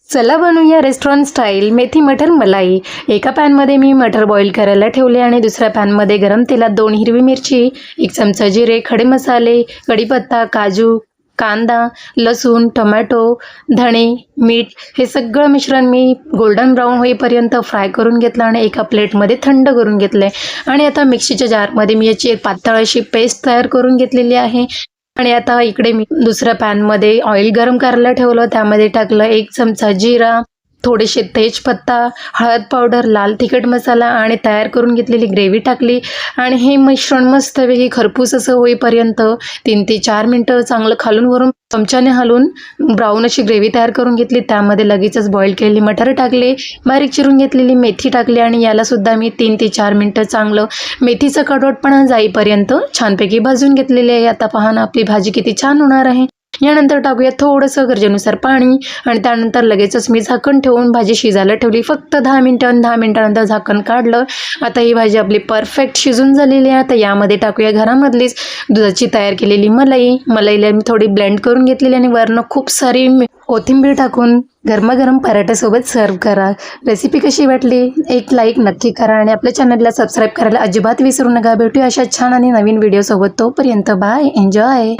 चला बनवूया restaurant style मेथी मटर मलाई। एका पॅनमध्ये मी मटर बॉईल करायला ठेवले आणि दुसऱ्या पॅनमध्ये गरम तेलात 2 हिरवी मिरची, 1 चमचा जिरे, खडे मसाले, कढीपत्ता, काजू, कांदा, लसूण, टोमॅटो, धणे, मीठ हे सगळं मिश्रण मी गोल्डन ब्राऊन होईपर्यंत फ्राय करून घेतलं आणि एका प्लेटमध्ये थंड करून घेतले। आणि आता मिक्सीच्या जारमध्ये मी याची पातळ अशी पेस्ट तयार करून घेतलेली आहे। आणि आता इकडे मी दुसऱ्या पॅनमध्ये ऑइल गरम करायला ठेवलं, त्यामध्ये टाकलं 1 चमचा जिरा, थोडेसे तेजपत्ता, हळद पावडर, लाल तिखट मसाला आणि तयार करून घेतलेली ग्रेव्ही टाकली आणि हे मिश्रण मस्तपैकी खरपूस असं होईपर्यंत 3 ते 4 मिनटं चांगलं खालून वरून चमच्याने हलवून ब्राऊन अशी ग्रेव्ही तयार करून घेतली। त्यामध्ये लगेचच बॉईल केलेली मटर टाकले, बारीक चिरून घेतलेली मेथी टाकली आणि याला सुद्धा मी 3 ते 4 मिनटं चांगलं मेथीचं कडवटपणा जाईपर्यंत छानपैकी भाजून घेतलेली आहे। आता पहा ना आपली भाजी किती छान होणार आहे। यानंतर टाकूया थोडंसं गरजेनुसार पाणी आणि त्यानंतर लगेचच मी झाकण ठेवून भाजी शिजायला ठेवली। फक्त 10 मिनिटं, 10 मिनिटानंतर झाकण काढलं। आता ही भाजी आपली परफेक्ट शिजून झालेली आहे। आता यामध्ये टाकूया घरामधलीच दुधाची तयार केलेली मलाईला मी थोडी ब्लेंड करून घेतलेली आणि वरनं खूप सारी कोथिंबीर टाकून गरमागरम पराठ्यासोबत सर्व करा। रेसिपी कशी वाटली एक लाईक नक्की करा आणि आपल्या चॅनलला सबस्क्राईब करायला अजिबात विसरू नका। भेटूया अशा छान आणि नवीन व्हिडिओसोबत, तोपर्यंत बाय, एन्जॉय।